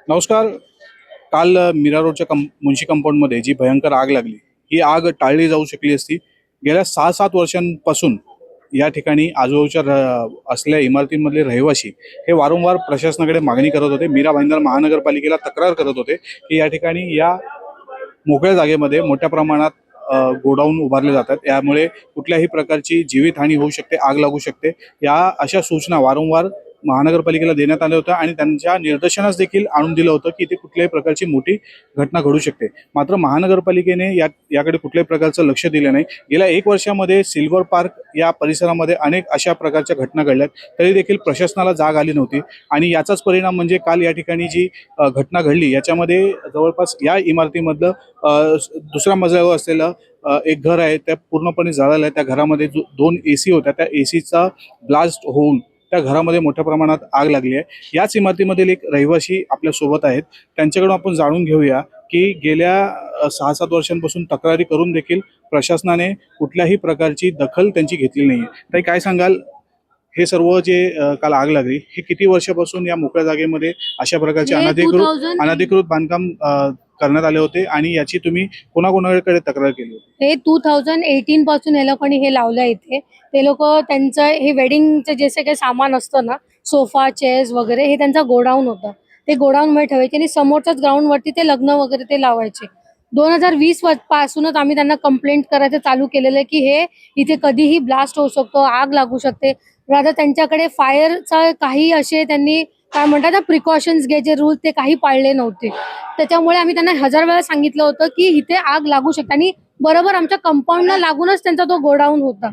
नमस्कार. काल मीरा रोडच्या मुन्शी कंपाऊंडमध्ये जी भयंकर आग लागली, ही आग टाळली जाऊ शकली असती. गेल्या 6-7 वर्षांपासून या ठिकाणी आजूबाजूच्या असलेल्या इमारतींमधले रहिवासी हे वारंवार प्रशासनाकडे मागणी करत होते. मीरा भाईंदर महानगरपालिकेला तक्रार करत होते की या ठिकाणी या मोकळ्या जागेमध्ये मोठ्या प्रमाणात गोडाऊन उभारले जातात, यामुळे कुठल्याही प्रकारची जीवितहानी होऊ शकते, आग लागू शकते. या अशा सूचना वारंवार महानगरपालिकेला देण्यात आल्या होत्या आणि त्यांच्या निदर्शनास देखील आणून दिलं होतं की इथे कुठल्याही प्रकारची मोठी घटना घडू शकते. मात्र महानगरपालिकेने याकडे कुठल्याही प्रकारचं लक्ष दिलं नाही. गेल्या 1 वर्षामध्ये सिल्वर पार्क या परिसरामध्ये अनेक अशा प्रकारच्या घटना घडल्यात, तरी देखील प्रशासनाला जाग आली नव्हती. आणि याचाच परिणाम म्हणजे काल या ठिकाणी जी घटना घडली, याच्यामध्ये जवळपास या इमारतीमधलं दुसऱ्या मजल्यावर असलेलं एक घर आहे, त्या पूर्णपणे जळालं आहे. त्या घरामध्ये 2 AC होत्या, त्या ACचा ब्लास्ट होऊन त्या घरामध्ये मोठ्या प्रमाणात आग लागली आहे. याच इमारतीमधील एक रहिवासी आपल्या सोबत आहेत, त्यांच्याकडून आपण जाणून घेऊया की गेल्या 6-7 वर्षांपासून तक्रारी करून देखील प्रशासनाने कुठल्याही प्रकारची दखल त्यांची घेतली नाही आहे. ताई, काय सांगाल, हे सर्व जे काल आग लागली, हे किती वर्षापासून या मोकळ्या जागेमध्ये अशा प्रकारचे अनधिकृत बांधकाम करण्यात आले होते आणि याची तुम्ही कोणाकोणाकडे तक्रार केली होती? हे 2018 पासून हे लोकांनी हे लावलं इथे. ते लोक त्यांचं हे वेडिंगचं जसे काही सामान असतं ना, सोफा चेअर्स वगैरे, हे त्यांचा गोडाऊन होता. ते गोडाऊन मध्ये ठेवायचे आणि समोरच्याच ग्राउंड वरती ते लग्न वगैरे ते लावायचे. 2020 पासूनच आम्ही त्यांना कंप्लेंट करायचं चालू केलेलं आहे की हे इथे कधीही ब्लास्ट होऊ शकतो, आग लागू शकते. रादर त्यांच्याकडे फायरचा काही असे त्यांनी काय म्हणतात ना, प्रिकॉशन्स घ्यायचे रूल ते काही पाळले नव्हते. त्याच्यामुळे आम्ही त्यांना 1000 वेळा सांगितलं होतं की इथे आग लागू शकते आणि बरोबर आमच्या कंपाऊंडला लागूनच त्यांचा तो गोडाऊन होता.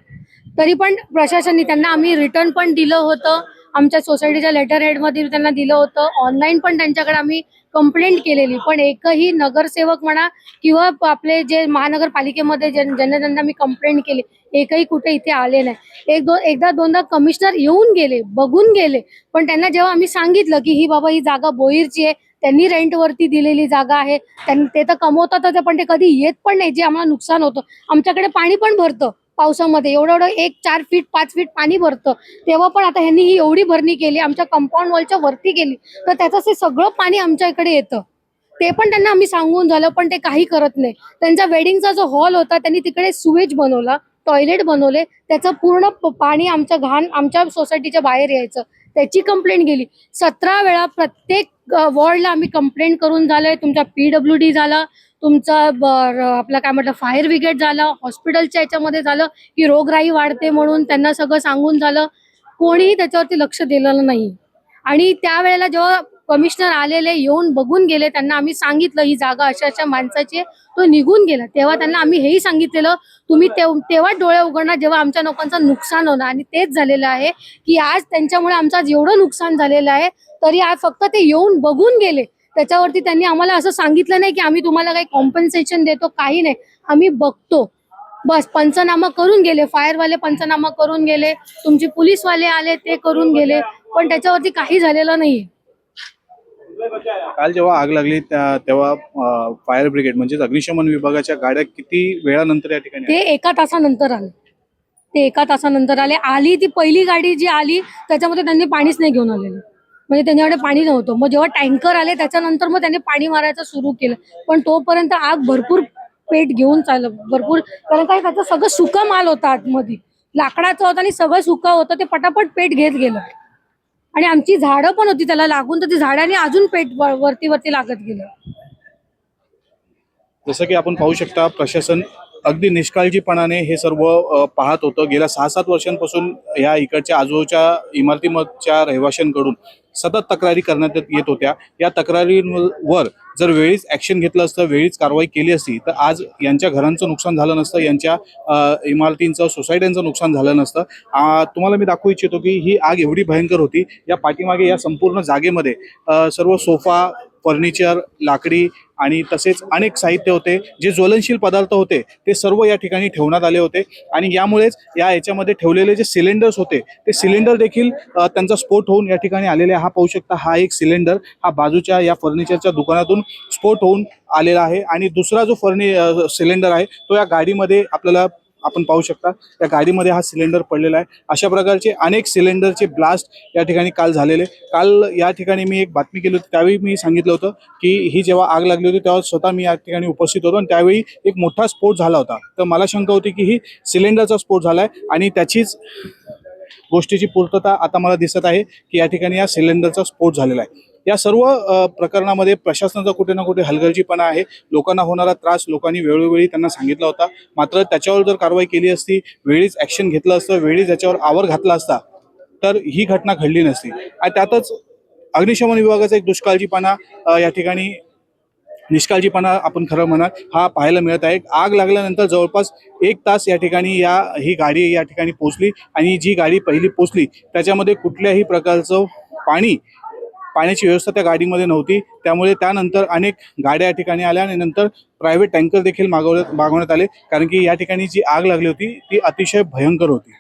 तरी पण प्रशासनाने त्यांना आम्ही रिटर्न पण दिलं होतं, आमच्या सोसायटीच्या लेटर हेडमध्ये त्यांना दिलं होतं, ऑनलाईन पण त्यांच्याकडे आम्ही कंप्लेंट केलेली. पण एकही नगरसेवक म्हणा किंवा आपले जे महानगरपालिकेमध्ये ज्यांना ज्यांना मी कंप्लेंट केली, एकही कुठे इथे आले नाही. एकदा दोनदा कमिशनर येऊन गेले, बघून गेले. पण त्यांना जेव्हा आम्ही सांगितलं की ही बाबा ही जागा बोईरची आहे, त्यांनी रेंटवरती दिलेली जागा आहे, ते तर कमवतातच, पण ते कधी येत पण नाही, जे आम्हाला नुकसान होतं. आमच्याकडे पाणी पण भरतं पावसामध्ये, एवढं 4 फीट 5 फीट पाणी भरतं. तेव्हा पण आता ह्यांनी ही एवढी भरणी केली, आमच्या कंपाऊंड वॉलच्या वरती गेली, तर त्याचं ते सगळं पाणी आमच्या इकडे येतं. ते पण त्यांना आम्ही सांगून झालं, पण ते काही करत नाही. त्यांचा वेडिंगचा जो हॉल होता, त्यांनी तिकडे सुवेज बनवला, टॉयलेट बनवले, त्याचं पूर्ण पाणी आमच्या घाण आमच्या सोसायटीच्या बाहेर यायचं. त्याची कंप्लेंट गेली 17 वेळा. प्रत्येक वॉर्डला आम्ही कंप्लेंट करून झालंय. तुमचा PWD झाला, तुमचा आपला काय म्हटलं फायर ब्रिगेड झालं, हॉस्पिटलच्या याच्यामध्ये झालं की रोगराई वाढते म्हणून त्यांना सगळं सांगून झालं. कोणीही त्याच्यावरती लक्ष दिलेलं नाही. आणि त्यावेळेला जेव्हा कमिशनर आलेले, येऊन बघून गेले, त्यांना आम्ही सांगितलं ही जागा अशा अशा माणसाची, तो निघून गेला. तेव्हा त्यांना आम्ही हेही सांगितलेलं, तुम्ही तेव्हा डोळे उघडणार जेव्हा आमच्या लोकांचं नुकसान होणार. आणि तेच झालेलं आहे की आज त्यांच्यामुळे आमचं आज एवढं नुकसान झालेलं आहे, तरी आज फक्त ते येऊन बघून गेले. त्याच्यावरती त्यांनी आम्हाला असं सांगितलं नाही की आम्ही तुम्हाला काही कॉम्पन्सेशन देतो, काही नाही, आम्ही बघतो बस. पंचनामा करून गेले, फायरवाले पंचनामा करून गेले, तुमचे पोलीसवाले आले ते करून गेले, पण त्याच्यावरती काही झालेलं नाही. काल जेव्हा आग लागली तेव्हा फायर ब्रिगेड म्हणजे अग्निशमन विभागाच्या गाड्या किती वेळानंतर या ठिकाणी ते 1 तासानंतर आले. ते 1 तासानंतर आली ती पहिली गाडी जी आली त्याच्यामध्ये त्यांनी पाणीच नाही घेऊन आलेलं, म्हणजे त्यांच्याकडे पाणी नव्हतं. मग जेव्हा टँकर आले त्याच्यानंतर मग त्यांनी पाणी मारायचं सुरू केलं. पण तोपर्यंत आग भरपूर पेट घेऊन चाललं, भरपूर. कारण काय, त्याचं सगळं सुका माल होता आतमध्ये, लाकडाचं होतं आणि सगळं सुका होतं, ते पटापट पेट घेत गेलं. आणि आमची झाडं पण होती त्याला लागून, तर ती झाडाने अजून पेट वरती लागत गेलं. जसं की आपण पाहू शकता, प्रशासन अगदी निष्काळजीपणाने हे सर्व पाहत होतं. गेल्या 6-7 वर्षांपासून या इकडच्या आजूबाजूच्या इमारतीच्या रहिवाशांकडून सतत तक्रारी करण्यात येत होत्या. या तक्रारींवर जर वेळीच ॲक्शन घेतलं असतं, वेळीच कारवाई केली असती, तर आज यांच्या घरांचं नुकसान झालं नसतं, यांच्या इमारतींचं, सोसायट्यांचं नुकसान झालं नसतं. तुम्हाला मी दाखवू इच्छितो की ही आग एवढी भयंकर होती. या पाठीमागे या संपूर्ण जागेमध्ये सर्व सोफा, फर्निचर, लाकडी आणि तसेच अनेक साहित्य होते. जे ज्वलनशील पदार्थ होते ते सर्व या ठिकाणी ठेवण्यात आले होते. आणि यामुळेच याच्यामध्ये ठेवलेले जे सिलेंडर्स होते, ते सिलेंडर देखील त्यांचा स्फोट होऊन या ठिकाणी आलेले. हा पाहू शकता, हा एक सिलेंडर हा बाजूच्या या फर्निचरच्या दुकानातून स्फोट होऊन आलेला आहे. आणि दुसरा जो सिलेंडर आहे तो या गाडीमध्ये आपल्याला आपण पाहू शकता त्या गाडीमध्ये हा सिलेंडर पडलेला आहे. अशा प्रकारचे अनेक सिलेंडरचे ब्लास्ट या ठिकाणी काल झालेले. काल या ठिकाणी मी एक बातमी केली होती, त्यावेळी मी सांगितलं होतं की ही जेव्हा आग लागली होती तेव्हा स्वतः मी या ठिकाणी उपस्थित होतो आणि त्यावेळी एक मोठा स्फोट झाला होता. तर मला शंका होती की ही सिलेंडरचा स्फोट झालाय आणि त्याचीच गोष्टीची पूर्तता आता मला दिसत आहे की या ठिकाणी या सिलेंडरचा स्फोट झालेला आहे. या सर्व प्रकरणामध्ये प्रशासनाचा कुठे ना कुठे हलगर्जीपणा आहे. लोकांना होणारा त्रास लोकांनी वेळोवेळी त्यांना सांगितला होता, मात्र त्याच्यावर जर कारवाई केली असती, वेळीच ॲक्शन घेतलं असतं, वेळीच याच्यावर आवर घातला असता तर ही घटना घडली नसती. आणि त्यातच अग्निशमन विभागाचा एक दुष्काळजीपणा या ठिकाणी निष्काळजीपणा आपण खरं म्हणाल हा पाहायला मिळत आहे. आग लागल्यानंतर जवळपास 1 तास या ठिकाणी ही गाडी या ठिकाणी पोहोचली आणि जी गाडी पहिली पोहोचली त्याच्यामध्ये कुठल्याही प्रकारचं पाण्याची व्यवस्था त्या गाडीमध्ये नव्हती. त्यामुळे त्यानंतर अनेक गाड्या या ठिकाणी आल्या आणि नंतर प्रायव्हेट टँकर देखील मागवण्यात आले, कारण की या ठिकाणी जी आग लागली होती ती अतिशय भयंकर होती.